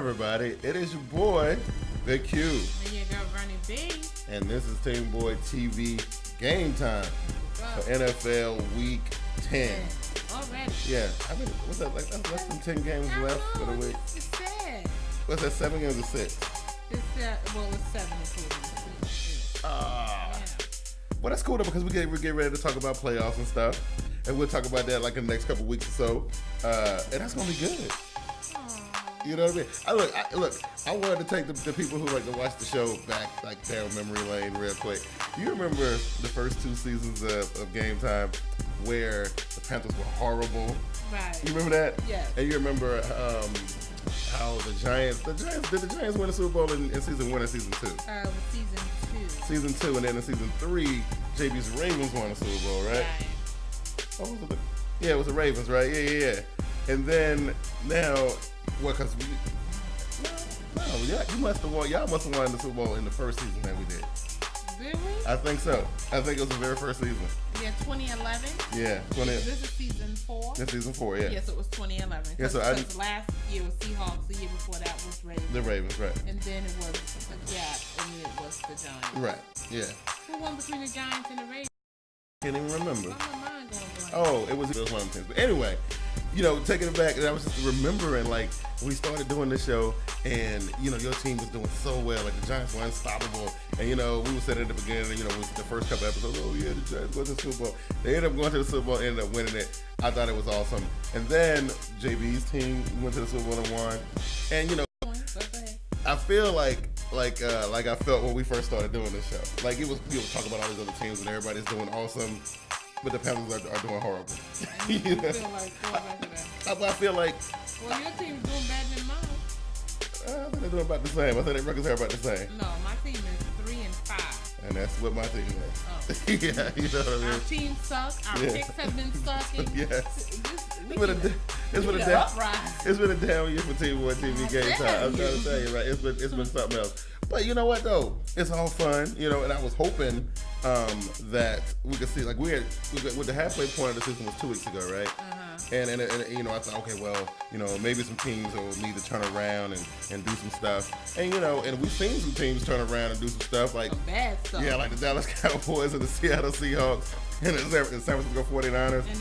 everybody? It is your boy, Big Q. And your girl, Bigg. And this is TeamBoydTV Game Time for NFL Week 10. Already? Yeah. I mean, what's that, like, that's less than 10 games left for the week. It's sad. What's that, 7 games or 6? It's 7 including the season. Yeah. Well, that's cool though, because we get ready to talk about playoffs and stuff. And we'll talk about that like in the next couple weeks or so. And that's going to be good. You know what I mean? I wanted to take the people who like to watch the show back, like down memory lane real quick. You remember the first 2 seasons of Game Time where the Panthers were horrible? Right. You remember that? Yeah. And you remember how the Giants win the Super Bowl in season 1 and season 2? Season 2. Season 2, and then in season 3, JB's Ravens won the Super Bowl, right? What was it? Yeah, it was the Ravens, right? Yeah. And then now, well, because y'all must have won the Super Bowl in the first season that we did. Really? I think so. I think it was the very first season. Yeah, 2011. Yeah, This is season 4. This season 4, yeah. Yes, it was 2011. Yeah, so last year was Seahawks. The year before that was Ravens. The Ravens, right? And then it was a gap, and then it was the Giants. Right. Yeah. Who won between the Giants and the Ravens? Can't even remember. My mind going blank. Oh, it was one of the things. But anyway, taking it back, and I was just remembering, like, we started doing this show, and, your team was doing so well. Like, the Giants were unstoppable. And, we were saying at the beginning, with the first couple episodes, oh, yeah, the Giants go to the Super Bowl. They ended up going to the Super Bowl, ended up winning it. I thought it was awesome. And then JB's team went to the Super Bowl and won. And, I feel like I felt when we first started doing this show. Like, it was, we were talking about all these other teams, and everybody's doing awesome. But the Panthers are doing horrible. You feel like going back to that. I feel like... Well, your team's doing better than mine. I think they're doing about the same. I think their records are about the same. No, my team is 3-5. And that's what my team is. Oh. Yeah, you know what I mean? Our team sucks. Our picks have been sucking. Yes. It's been a down year for TeamBoydTV Game Time. I'm trying to tell you, right? It's been something else. But you know what though? It's all fun, and I was hoping that we could see, like, with the halfway point of the season was 2 weeks ago, right? And I thought, okay, well, maybe some teams will need to turn around and do some stuff. And and we've seen some teams turn around and do some stuff, like some bad stuff. Yeah, like the Dallas Cowboys and the Seattle Seahawks and the San Francisco 49ers. And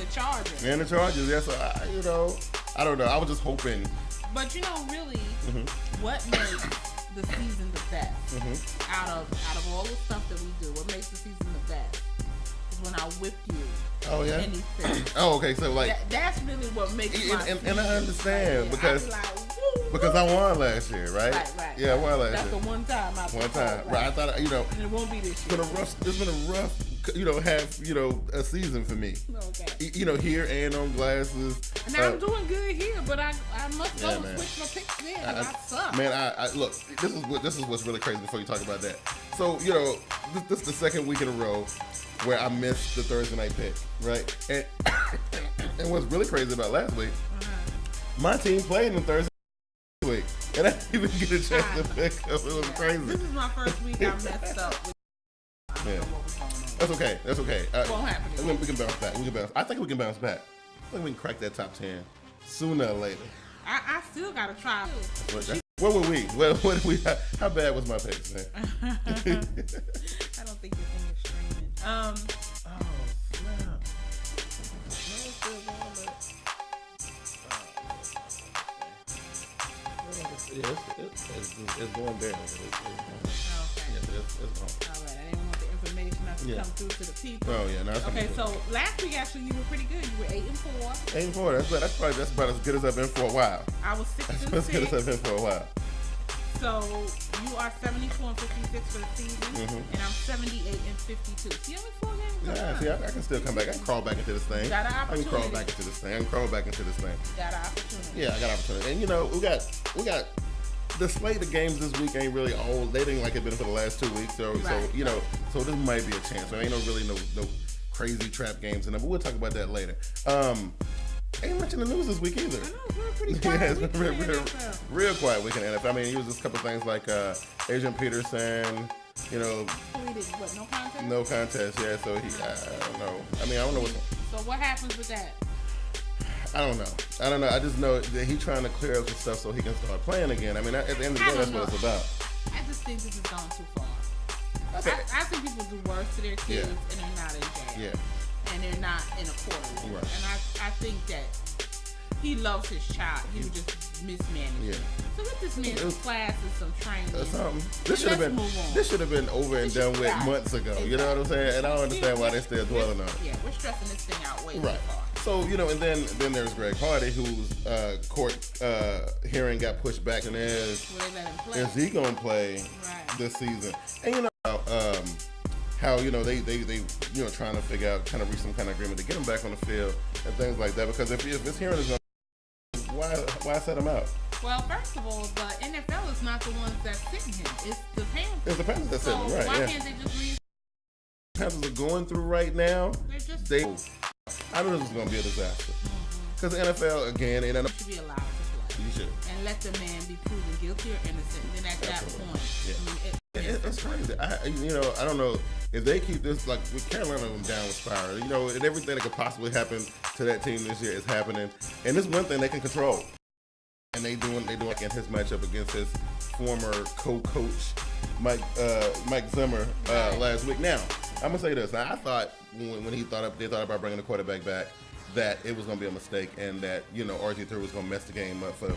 the Chargers. Yeah, so I don't know. I was just hoping. But really, what makes the season the best out of all the stuff that we do? What makes the season the best is when I whip you. Oh yeah. Anything. Oh, okay. So like that's really what makes my season. And I understand because like, I won last year, right? Right. Yeah, I won last year. That's the one time. Right. I thought And it won't be this year. It's been a rough, half, a season for me. Okay. Here and on glasses. And I'm doing good here, but I must go and switch my picks there because I suck. Man, I look. This is what's really crazy. Before you talk about that, so this is the second week in a row where I missed the Thursday night pick, right? And what's really crazy about last week, my team played in Thursday week, and I didn't even get a chance to pick up. It was crazy. This is my first week I messed up with. I don't know what was going on. That's okay. It won't happen again. We can bounce back. I think we can bounce back. I think we can crack that top 10 sooner or later. I still gotta try. Where were we? How bad was my pace, man? I don't think your thing is streaming. Oh, snap. It's going down. It's going. All right, I didn't want the information not to come through to the people. Oh yeah, okay. So last week actually you were pretty good. You were 8-4. 8-4. That's about as good as I've been for a while. I was 6-6. As good as I've been for a while. So you are 74 and 56 for the season, and I'm 78 and 52. See, only 4 games. Yeah, see, I can still come back. I can crawl back into this thing. Got an opportunity. I can crawl back into this thing. Got an opportunity. Yeah, I got an opportunity. And we got the slate of games this week ain't really all. They didn't like it been for the last 2 weeks. So so this might be a chance. There ain't no crazy trap games in there, but we'll talk about that later. Ain't much in the news this week either. I know, it's been pretty quiet. It's been real quiet week in the NFL. I mean, it was just a couple things like Adrian Peterson, What, no contest? No contest, yeah. So I don't know. I mean, I don't know what. So what happens with that? I don't know. I just know that he's trying to clear up some stuff so he can start playing again. I mean, at the end of the day, that's what it's about. I just think this has gone too far. I've seen people do worse to their kids, and they're not in jail. Yeah. And they're not in a court of law. Right. And I think that he loves his child. He would just mismanage it. So let this man some classes, some training. Something. This should have been over and done with months ago. Exactly. You know what I'm saying? And I don't understand why they're still dwelling on it. Yeah, we're stressing this thing out way too far. So, you know, and then there's Greg Hardy, whose court hearing got pushed back, and is he going to play this season? And you know how you know they you know trying to figure out, kind of reach some kind of agreement to get him back on the field and things like that. Because if this hearing is going, why set him out? Well, first of all, the NFL is not the ones that's sitting him. It's the Panthers. It's the Panthers that's sitting him, right? Why can't they just read? The Panthers are going through right now. I know this is going to be a disaster. Because the NFL, again, you should be allowed to play. You should. And let the man be proven guilty or innocent. Then at that point, I mean, it's crazy. I don't know if they keep this, like with Carolina on downward spiral. You know, and everything that could possibly happen to that team this year is happening. And this one thing they can control. And they doing like in his matchup against his former co-coach Mike Zimmer last week. Now, I'm gonna say this. Now, I thought when they thought about bringing the quarterback back, that it was going to be a mistake, and that, you know, RG3 was going to mess the game up for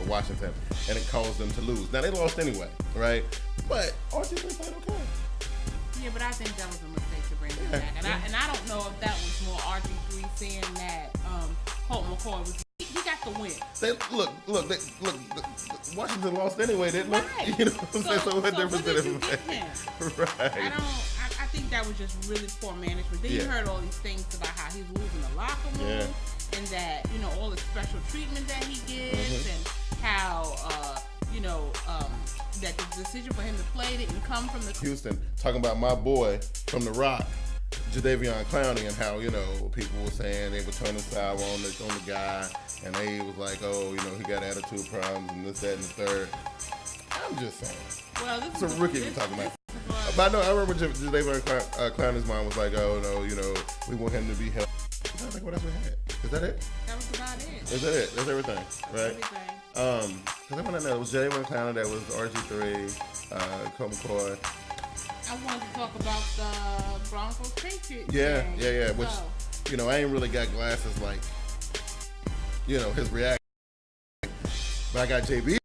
Washington, and it caused them to lose. Now, they lost anyway, right? But RG3 played okay. Yeah, but I think that was a mistake to bring him back. And I don't know if that was more RG3 saying that Colt McCoy was. He got the win. Look, Washington lost anyway, didn't they? Right. You know what I'm saying? So what difference did it make? Right. I think that was just really poor management. Then you heard all these things about how he's losing the locker room, and that, you know, all the special treatment that he gives, and how that the decision for him to play didn't come from the Houston. Talking about my boy from the Rock, Jadeveon Clowney, and how, you know, people were saying they were turning sour on the guy, and they was like, oh, you know, he got attitude problems and this, that, and the third. I'm just saying. Well, this it's a rookie we're talking about. But I know, I remember Jadeveon Clowney's mom was like, oh, no, you know, we want him to be healthy. I think what else we had? Is that it? That was about it. Is that it? That's everything, right? Everything. Because I want to know, it was Jadeveon Clowney, that was RG3, Colt McCoy. I wanted to talk about the Broncos Patriots. Yeah. Which, you know, I ain't really got glasses like, you know, his reaction. But I got JB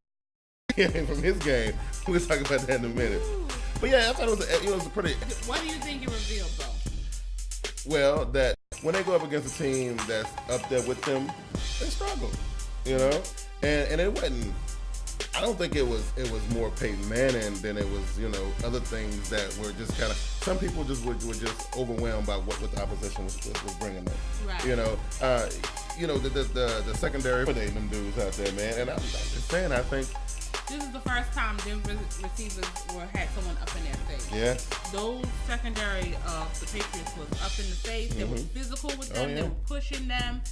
from his game. We'll talk about that in a minute. Ooh. But yeah, I thought it was a pretty. What do you think it revealed, though? Well, that when they go up against a team that's up there with them, they struggle, you know, and it wasn't. I don't think it was more Peyton Manning than it was, you know, other things that were just kind of. Some people just were just overwhelmed by what the opposition was bringing them. Right. You know, the secondary for them dudes out there, man. And I'm just saying, I think. This is the first time Denver receivers had someone up in their face. Yeah. Those secondary of the Patriots was up in the face. They were physical with them. They were pushing them.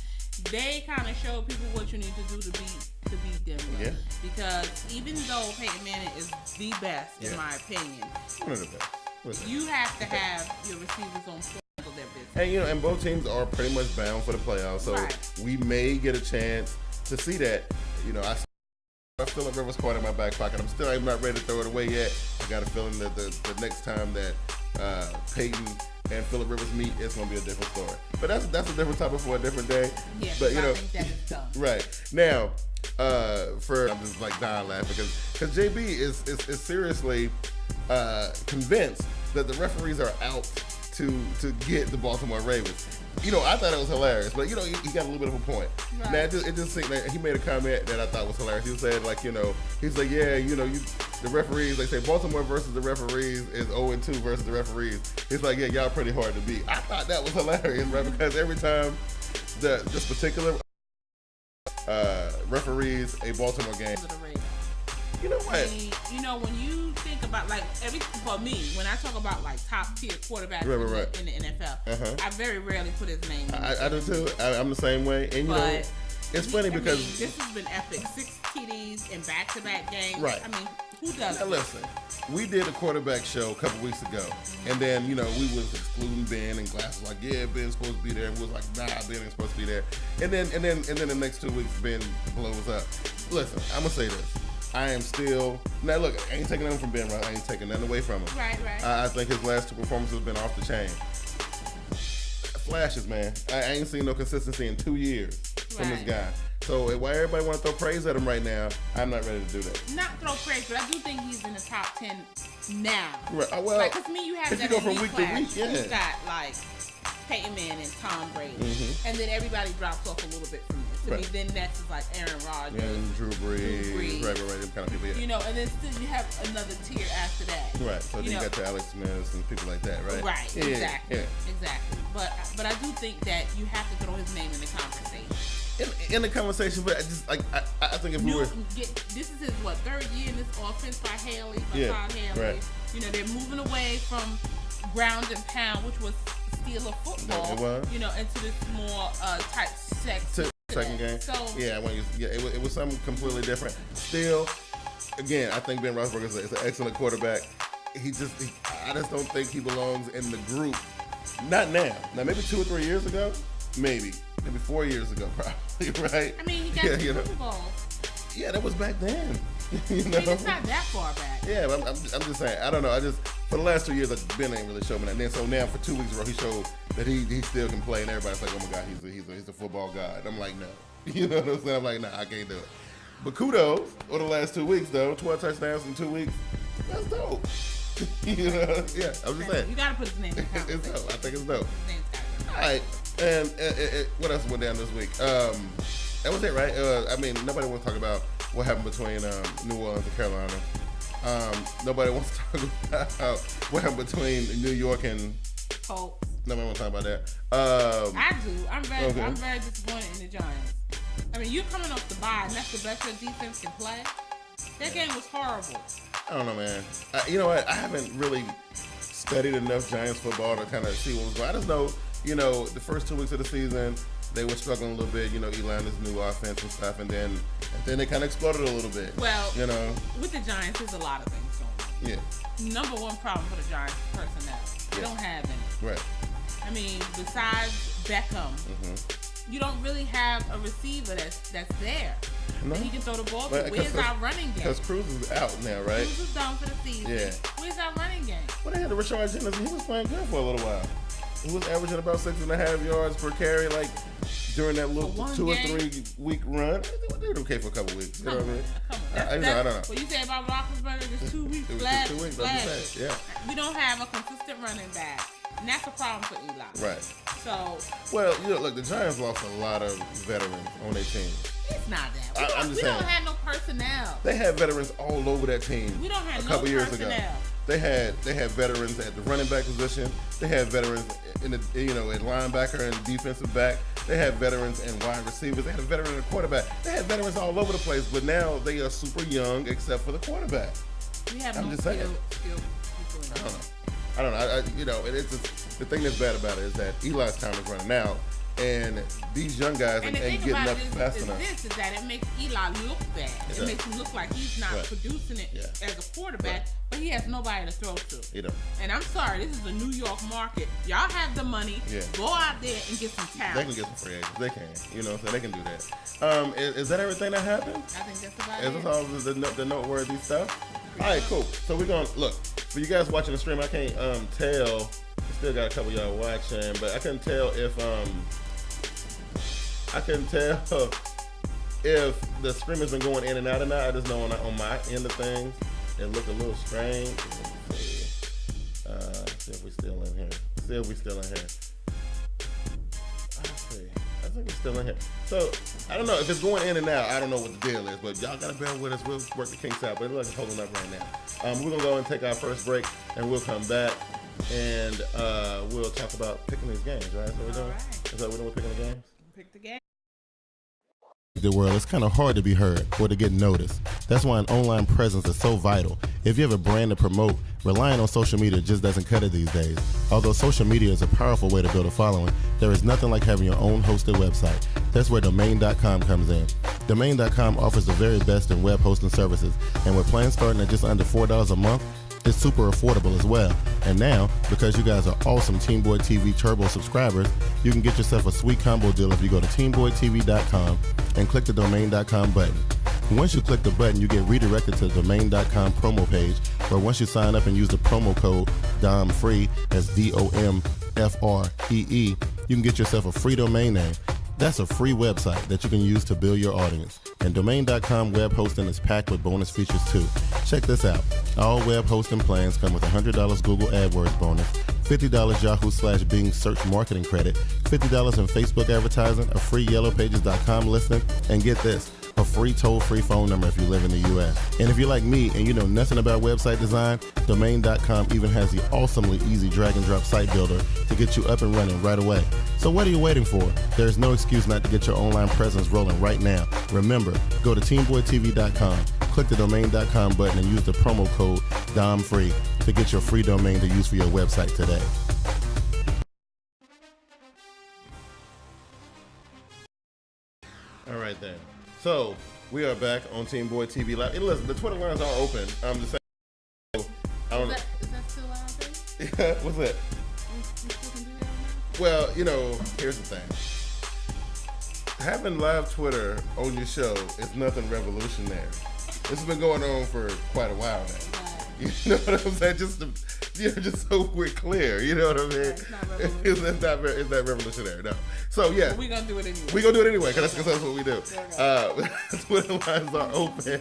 They kind of showed people what you need to do to beat Denver. Yeah. Because even though Peyton Manning is the best, in my opinion, one of the best. You have to have your receivers on point of their business. And, you know, and both teams are pretty much bound for the playoffs. So we may get a chance to see that. You know, I Phillip Rivers caught in my back pocket. I'm not ready to throw it away yet. I got a feeling that the next time that Peyton and Phillip Rivers meet, it's going to be a different story. But that's a different topic for a different day. Yeah, but you know, I think that is dumb. Right now, I'm just like dying laughing because JB is seriously convinced that the referees are out to get the Baltimore Ravens. You know, I thought it was hilarious, but you know, he got a little bit of a point. Right. Now, it just seemed like he made a comment that I thought was hilarious. He said, like, you know, he's like, yeah, you know, the referees, they say Baltimore versus the referees is 0-2 versus the referees. He's like, yeah, y'all pretty hard to beat. I thought that was hilarious, right? Because every time this particular referees a Baltimore game. You know what? You know, when you think about, like, for me, when I talk about, like, top-tier quarterbacks in the NFL, I very rarely put his name in. I do, too. I'm the same way. And, you know, it's funny because... this has been epic. 6 TDs in back-to-back games. Right. I mean, Who does? Now listen, we did a quarterback show a couple weeks ago, and then we was excluding Ben, and Glass was like, "Yeah, Ben's supposed to be there." And we was like, "Nah, Ben ain't supposed to be there." And then the next 2 weeks, Ben blows up. Listen, I'm gonna say this. I am still now. Look, I ain't taking nothing from Ben. Right? I ain't taking nothing away from him. Right. I think his last 2 performances have been off the chain. Flashes, man. I ain't seen no consistency in 2 years from this guy. So why everybody want to throw praise at him right now? I'm not ready to do that. Not throw praise, but I do think he's in the top 10 now. Right. Well, like, cause me, you have that you go from week class. to week. Yeah. You got like Peyton Manning and Tom Brady, and then everybody drops off a little bit from this. To me, then next is like Aaron Rodgers, Drew Brees. Right. Them kind of people. Yeah. And then still you have another tier after that. Right. So then you got your Alex Smiths and people like that, right? Right. Exactly. But I do think that you have to throw his name in the conversation. In the conversation, but I just like I think if we were this is his third year in this offense by Haley, Todd Haley. Right. They're moving away from ground and pound, which was Steeler football. It was. Into this more type second game. So it was something completely different. Still, again, I think Ben Roethlisberger is an excellent quarterback. I just don't think he belongs in the group. Not now. Now maybe 2 or 3 years ago, maybe 4 years ago, probably, right? I mean, he got the Super Bowl. Yeah, that was back then. It's not that far back. Yeah, but I'm just saying. I don't know. For the last 2 years, Ben ain't really showed me that. And then so now for 2 weeks in a row, he showed that he still can play, and everybody's like, "Oh my God, he's a football god." And I'm like, no. You know what I'm saying? I'm like, nah, I can't do it. But kudos over the last 2 weeks, though. 12 touchdowns in 2 weeks. That's dope. Yeah. I'm just saying. You gotta put his name in. It's dope. I think it's dope. All right. And what else went down this week? That was it, right? I mean, nobody wants to talk about what happened between New Orleans and Carolina. Nobody wants to talk about what happened between New York and Colts. Nobody wants to talk about that. I do. I'm very disappointed in the Giants. I mean, you're coming off the bye, and that's the best your defense can play. That game was horrible. I don't know, man. You know what? I haven't really studied enough Giants football to kind of see what was going on. I just know, the first 2 weeks of the season, they were struggling a little bit, Eli and his new offense and stuff, and then they kind of exploded a little bit. Well, with the Giants, there's a lot of things going on. Yeah. Number one problem for the Giants is personnel. They don't have any. Right. I mean, besides Beckham, you don't really have a receiver that's there. No. He can throw the ball. Where's our running game? Because Cruz is out now, right? Cruz is done for the season. Yeah. Where's our running game? Well, they had the Rashard Jennings, and he was playing good for a little while. He was averaging about 6.5 yards per carry, like during that little 2 or 3 week run. They were okay for a couple weeks. You know what I mean? I don't know. What you say about Roethlisberger? Just 2 weeks. It was just 2 weeks. Yeah. We don't have a consistent running back, and that's a problem for Eli. Right. So. Well, look, the Giants lost a lot of veterans on their team. It's not that. We don't have no personnel. They had veterans all over that team. We don't have a couple years personnel. ago. They had veterans at the running back position. They had veterans in the at linebacker and defensive back. They had veterans and wide receivers. They had a veteran and a quarterback. They had veterans all over the place. But now they are super young, except for the quarterback. We have no skilled people. I don't know. It's just, the thing that's bad about it is that Eli's time is running out. And these young guys ain't getting up fast enough. This is that it makes Eli look bad. It makes him look like he's not producing it as a quarterback, but he has nobody to throw to. And I'm sorry, this is a New York market. Y'all have the money. Go out there and get some talent. They can get some free agents. They can. So they can do that. Is that everything that happened? I think that's about it. Is this all the noteworthy stuff? All right, cool. So we're going to look. For you guys watching the stream, I can't tell. Still got a couple of y'all watching, but I couldn't tell if the stream has been going in and out or not. I just know on my end of things, it looked a little strange. Let me see if we're still in here. Let's see. I think it's still in here. So, I don't know. If it's going in and out, I don't know what the deal is. But y'all got to bear with us. We'll work the kinks out. But it looks like it's holding up right now. We're going to go and take our first break, and we'll come back. And we'll talk about picking these games, right? That's what we're doing? Right. Is that what we're doing, picking the games? Pick the game. The world, it's kind of hard to be heard or to get noticed. That's why an online presence is so vital. If you have a brand to promote, relying on social media just doesn't cut it these days. Although social media is a powerful way to build a following, there is nothing like having your own hosted website. That's where domain.com comes in. Domain.com offers the very best in web hosting services, and with plans starting at just under $4 a month, it's super affordable as well. And now, because you guys are awesome TeamBoydTV Turbo subscribers, you can get yourself a sweet combo deal if you go to TeamBoydTV.com and click the Domain.com button. Once you click the button, you get redirected to the Domain.com promo page, where once you sign up and use the promo code DOMFREE, that's DOMFREE, you can get yourself a free domain name. That's a free website that you can use to build your audience. And Domain.com web hosting is packed with bonus features too. Check this out. All web hosting plans come with $100 Google AdWords bonus, $50 Yahoo/Bing search marketing credit, $50 in Facebook advertising, a free YellowPages.com listing, and get this, a free toll-free phone number if you live in the U.S. And if you're like me and you know nothing about website design, Domain.com even has the awesomely easy drag-and-drop site builder to get you up and running right away. So what are you waiting for? There's no excuse not to get your online presence rolling right now. Remember, go to TeamBoydTV.com, click the Domain.com button, and use the promo code DOMFREE to get your free domain to use for your website today. All right then. So we are back on TeamBoydTV Live. Hey, listen, the Twitter lines are open. I'm just saying. I don't know. Is that still out there? Yeah, what's that? You still can do that now? Well, you know, here's the thing. Having live Twitter on your show is nothing revolutionary. This has been going on for quite a while now. You know what I'm saying? Just so we're clear. You know what I mean? It's not revolutionary. It's not revolutionary, no. So, yeah. But we're going to do it anyway. We're going to do it anyway, because that's what we do. Twitter lines are open.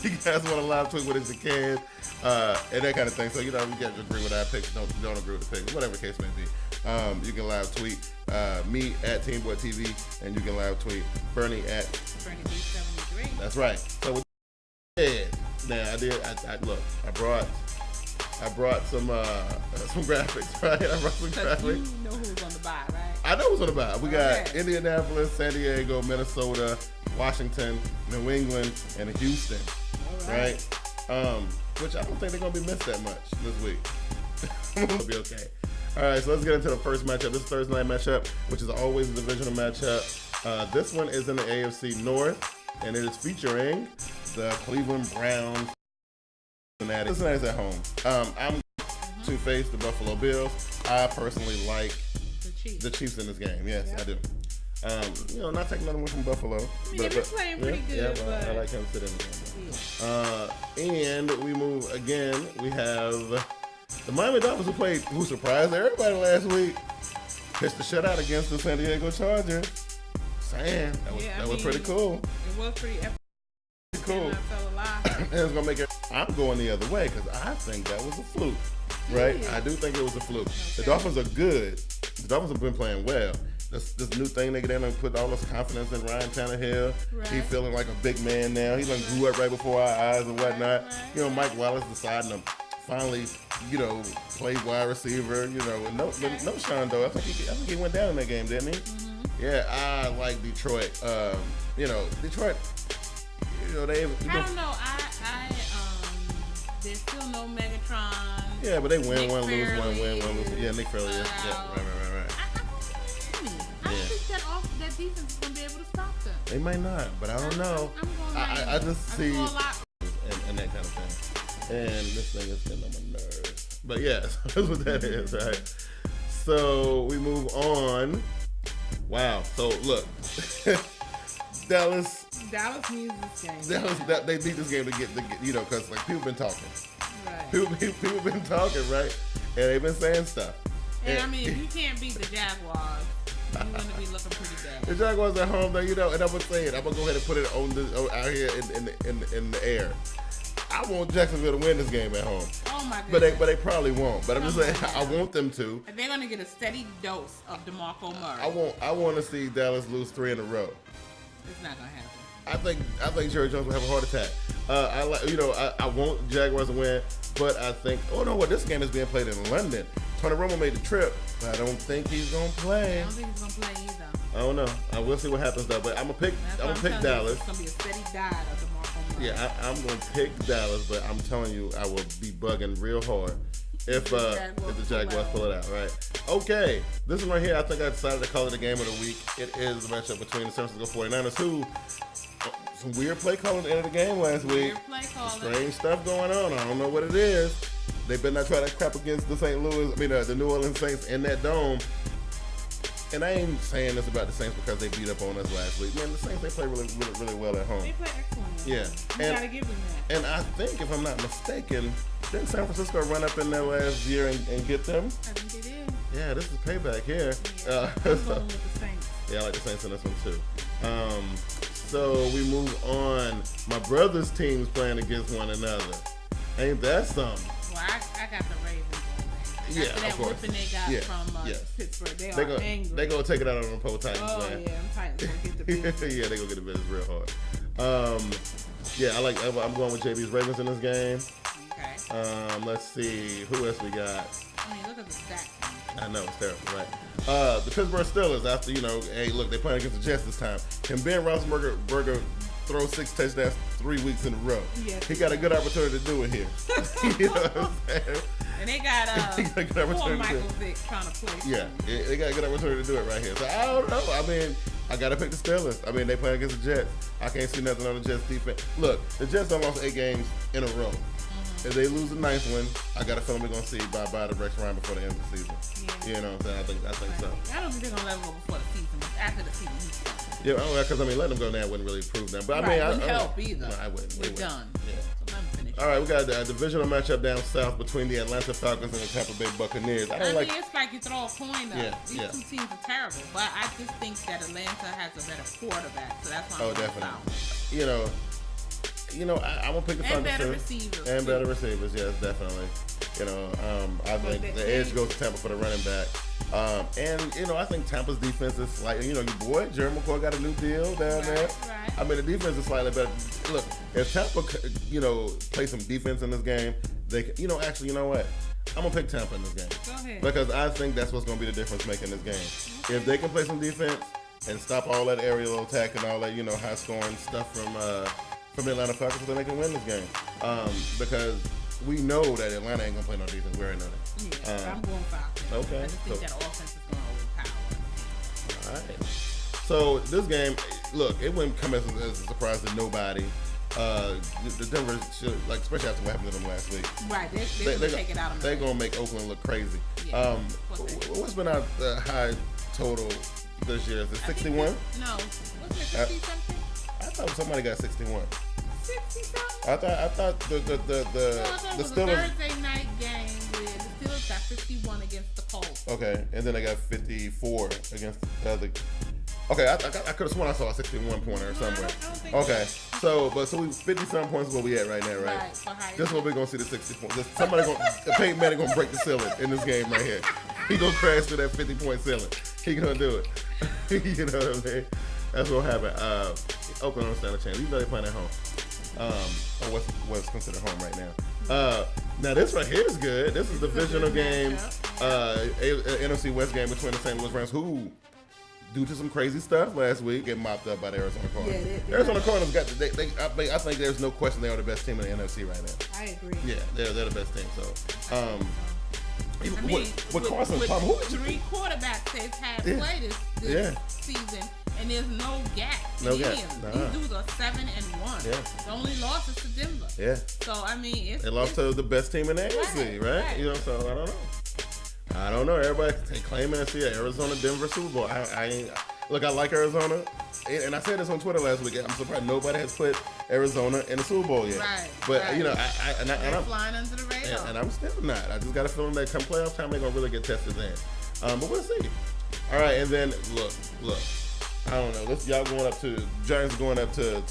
You guys want to live tweet with us, you can, and that kind of thing. So, you know, you can't agree with our picks, don't agree with the picks, whatever the case may be. You can live tweet me at TeamBoydTV, and you can live tweet Bernie at BernieB73. That's right. So, with that, now look, I brought some graphics, right? I brought some graphics. You know who's on the buy, right? I know who's on the buy. We got Indianapolis, San Diego, Minnesota, Washington, New England, and Houston. All right. Which I don't think they're gonna be missed that much this week. It'll be okay. All right, so let's get into the first matchup. This Thursday night matchup, which is always a divisional matchup. This one is in the AFC North, and it is featuring the Cleveland Browns. Cincinnati's at home. I'm to face the Buffalo Bills. I personally like the Chiefs in this game. Yes, I do. You know, not taking nothing away from Buffalo. I mean, they're playing pretty good. Yeah, but I like him sitting in the game. And we move again. We have the Miami Dolphins who surprised everybody last week. Pitched a shutout against the San Diego Chargers. That was pretty cool. It was pretty epic. Cool. And it's gonna make it. I'm going the other way because I think that was a fluke, right? Yeah. I do think it was a fluke. Okay. The Dolphins are good. The Dolphins have been playing well. This new thing they get in and put all this confidence in Ryan Tannehill. Right. He's feeling like a big man now. He done grew up right before our eyes and whatnot. Right. You know, Mike Wallace deciding to finally, you know, play wide receiver. You know, and no Sean though. I think he went down in that game, didn't he? Mm-hmm. Yeah, I like Detroit. You know, Detroit. You know, I don't know. There's still no Megatron. Yeah, but they win, one lose. Yeah, Nick Fairley. Yeah, right. I don't think that defense is gonna be able to stop them. They might not, but I don't know. I just see and that kind of thing. And this thing is getting on my nerves. But yeah, that's what that is, right? So we move on. Wow. So look, Dallas needs this game. They need this game to get you know, because like people been talking. Right. People been talking, right? And they've been saying stuff. And I mean, if you can't beat the Jaguars, you're gonna be looking pretty bad. The Jaguars at home, though, you know, and I'm gonna say it. I'm gonna go ahead and put it out here in the air. I want Jacksonville to win this game at home. Oh my goodness. But they probably won't. But I'm just saying, I want them to. And they're gonna get a steady dose of DeMarco Murray. I want to see Dallas lose 3 in a row. It's not gonna happen. I think Jerry Jones will have a heart attack. I want Jaguars to win, but I think this game is being played in London. Tony Romo made the trip, but I don't think he's gonna play. I don't think he's gonna play either. I don't know. I will see what happens though. But I'm gonna pick Dallas. It's gonna be a steady diet of DeMarco Murray. Yeah, I'm gonna pick Dallas, but I'm telling you, I will be bugging real hard if the Jaguars pull it out. Right? Okay, this one right here, I think I decided to call it the game of the week. It is the matchup between the San Francisco 49ers, who some weird play calling at the end of the game last week. Weird play calling. Strange stuff going on. I don't know what it is. They better not try to crap against the New Orleans Saints in that dome. And I ain't saying this about the Saints because they beat up on us last week. Man, the Saints, they play really well at home. They play excellent. Yeah. You gotta give them that. And I think, if I'm not mistaken, didn't San Francisco run up in there last year and get them? I think they did. Yeah, this is payback here. Yeah, I'm going with the Saints. Yeah, I like the Saints in this one too. So we move on. My brother's team's playing against one another. Ain't that something? Well, I got the Ravens. Yeah, after that of course. whipping they got from Pittsburgh, they are angry. They gonna take it out on the Poe Titans, man. Yeah, them Titans gonna get the business. Yeah, they gonna get the business real hard. Yeah, I'm going with JB's Ravens in this game. Okay. Let's see, who else we got? I mean, look at the stats. I know, it's terrible, right? The Pittsburgh Steelers, after, hey, look, they're playing against the Jets this time. Can Ben Roethlisberger throw 6 touchdowns 3 weeks in a row? Yes, he got a good opportunity to do it here. You know what I'm saying? And they got poor Michael Vick trying to play. Yeah, they got a good opportunity to do it right here. So I don't know. I mean, I got to pick the Steelers. I mean, they play against the Jets. I can't see nothing on the Jets defense. Look, the Jets done lost 8 games in a row. If they lose the 9th one, I got a feeling we're going to see bye-bye to Rex Ryan before the end of the season. Yeah. You know what I'm saying? I think so. I don't think they're going to let him go before the season, but after the season, he's done. Yeah, because, letting them go now wouldn't really prove them. But, it wouldn't help either. No, I wouldn't. We're done. Yeah. So let me finish. All right, we got a divisional matchup down south between the Atlanta Falcons and the Tampa Bay Buccaneers. I mean, it's like you throw a coin up. Yeah, These two teams are terrible, but I just think that Atlanta has a better quarterback, so that's why I'm going definitely. I'm gonna pick the Falcons better too. Receivers. And better receivers, yes, definitely. I think the edge goes to Tampa for the running back. I think Tampa's defense is slightly, your boy Jerry McCoy got a new deal down there. Right. I mean, the defense is slightly better. Look, if Tampa, play some defense in this game, they, you know what? I'm gonna pick Tampa in this game. Go ahead. Because I think that's what's gonna be the difference making this game. Okay. If they can play some defense and stop all that aerial attack and all that, high scoring stuff from the Atlanta Falcons, then they can win this game. Because we know that Atlanta ain't gonna play no defense. We already know that. Yeah, I'm going Falcons. Okay. I just think that offense is gonna overpower. All right. So this game, look, it wouldn't come as a surprise to nobody. The Denver should, especially after what happened to them last week. Right, they're gonna take it out of them. They're gonna make Oakland look crazy. Yeah, what's been our high total this year? Is it 61? No, wasn't it 50 something? I thought somebody got 61. 60 something? I thought the Steelers. Thursday night game where the Steelers got 51 against the Colts. Okay, and then they got 54 against the other. Okay, I could have sworn I saw a 61 pointer somewhere. I don't think okay, so we 50-some points is where we at right now, right? Right. This is what we're gonna see, the 60 points. Peyton Manning gonna break the ceiling in this game right here. He gonna crash through that 50-point ceiling. He gonna do it. You know what I mean? That's what happened. Oakland don't stand a chance. Even though they're playing at home. Or what's considered home right now. Now this right here is good. This is the divisional game, NFC West game between the St. Louis Rams, who, due to some crazy stuff last week, get mopped up by the Arizona Cardinals. Yeah, Arizona Cardinals got I think there's no question they are the best team in the NFC right now. I agree. Yeah, they're the best team. So, with Carson Palmer, who 3 quarterbacks they've had play this season, and there's no gap. No gap. These dudes are 7-1. Yeah. The only loss is to Denver. Yeah. So I mean, they lost to the best team in the AFC, right? So I don't know. Everybody claiming to see an Arizona Denver Super Bowl. I like Arizona, and I said this on Twitter last week. I'm surprised nobody has put Arizona in the Super Bowl yet. Right. But I'm flying under the radar. And I'm still not. I just got a feeling that come playoff time they're gonna really get tested then. But we'll see. All right, and then look. I don't know. Y'all going up to Giants going up to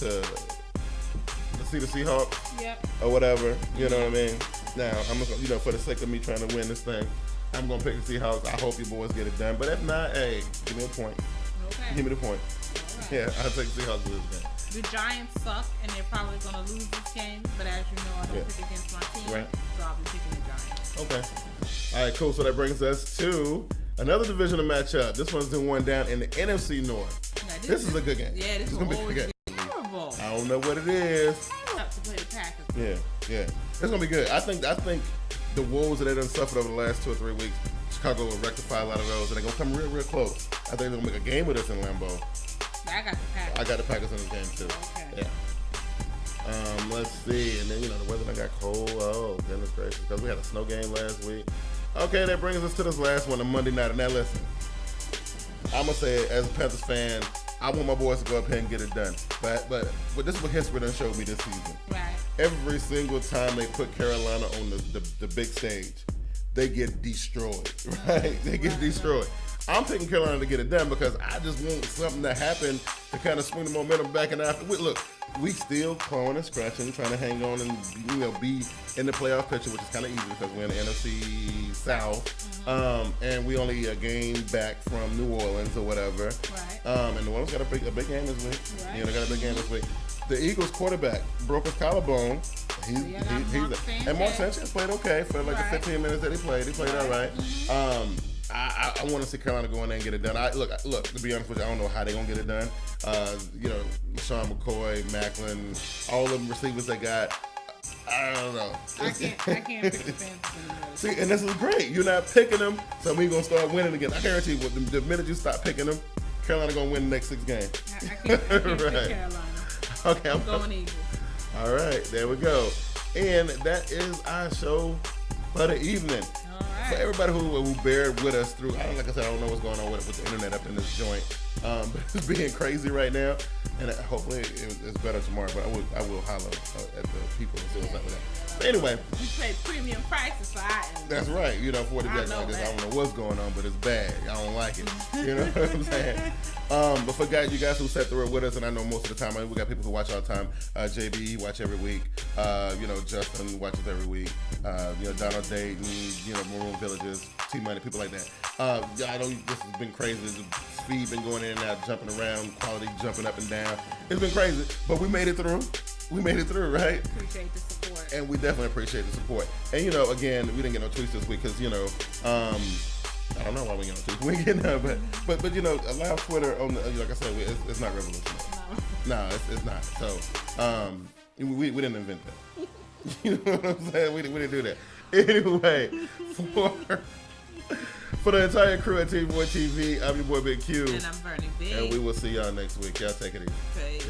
see the Seahawks. Yep. Or whatever. You know what I mean? Now I'm just, for the sake of me trying to win this thing, I'm gonna pick the Seahawks. I hope you boys get it done. But if not, hey, give me a point. Okay. Give me the point. Right. Yeah, I'll take the Seahawks to this game. The Giants suck, and they're probably gonna lose this game. But as you know, I don't pick against my team, right. So I'll be picking the Giants. Okay. All right, cool. So that brings us to another divisional matchup. This one's the one down in the NFC North. This is a good game. Yeah, this is gonna be a good game. Terrible. I don't know what it is. I have to play the Packers. Yeah. It's gonna be good. I think the woes that they done suffered over the last 2 or 3 weeks, Chicago will rectify a lot of those, and they're gonna come real close. I think they're gonna make a game with us in Lambeau. I got the Packers. I got the Packers in the game too. Okay. Yeah. Let's see. And then, the weather got cold. Oh, goodness gracious. Because we had a snow game last week. Okay, that brings us to this last one, the Monday night. Now, listen. I'm going to say it, as a Panthers fan, I want my boys to go up here and get it done. But this is what history done showed me this season. Right. Every single time they put Carolina on the big stage, they get destroyed, right? They get destroyed. I'm picking Carolina to get it done because I just want something to happen to kind of swing the momentum back in after. Look, we still clawing and scratching, trying to hang on and be in the playoff picture, which is kind of easy because we're in the NFC South, and we only a game back from New Orleans or whatever. Right. And New Orleans got a big game this week. Right. They got a big game this week. The Eagles quarterback broke his collarbone. And Mark Sanchez played okay for like the 15 minutes that he played. He played all right. I want to see Carolina go in there and get it done. Look. To be honest with you, I don't know how they're gonna get it done. LaShawn McCoy, Macklin, all of them receivers they got. I don't know. I can't pick the Panthers anymore. See, and this is great. You're not picking them, so we're gonna start winning again. I guarantee you, the minute you stop picking them, Carolina gonna win the next 6 games. I can't pick Carolina. Okay, I'm going Eagles. All right, there we go. And that is our show for the evening. All right. For everybody who bared with us through, like I said, I don't know what's going on with the internet up in this joint, but it's being crazy right now, and hopefully it's better tomorrow. But I will holler at the people and see what's up with that. But anyway, we pay premium prices for our internet. that's right. For the jack like this, I don't know what's going on, but it's bad. I don't like it. You know what I'm saying? But for you guys who sat through it with us, and I know most of the time, we got people who watch all the time. JB watch every week. Justin watches every week. Donald Dayton, Maroon Villages, T-Money, people like that. I know this has been crazy. The speed been going in and out, jumping around, quality jumping up and down. It's been crazy, but we made it through. We made it through, right? Appreciate the support. And we definitely appreciate the support. And, again, we didn't get no tweets this week because, I don't know why we get no tweets. We get no, but allow Twitter on the, like I said, it's not revolutionary. No, it's not. So, we didn't invent that. You know what I'm saying? We didn't do that. Anyway, for the entire crew at TeamBoydTV, I'm your boy Big Q. And I'm Bernie Bigg. And we will see y'all next week. Y'all take it easy. Peace.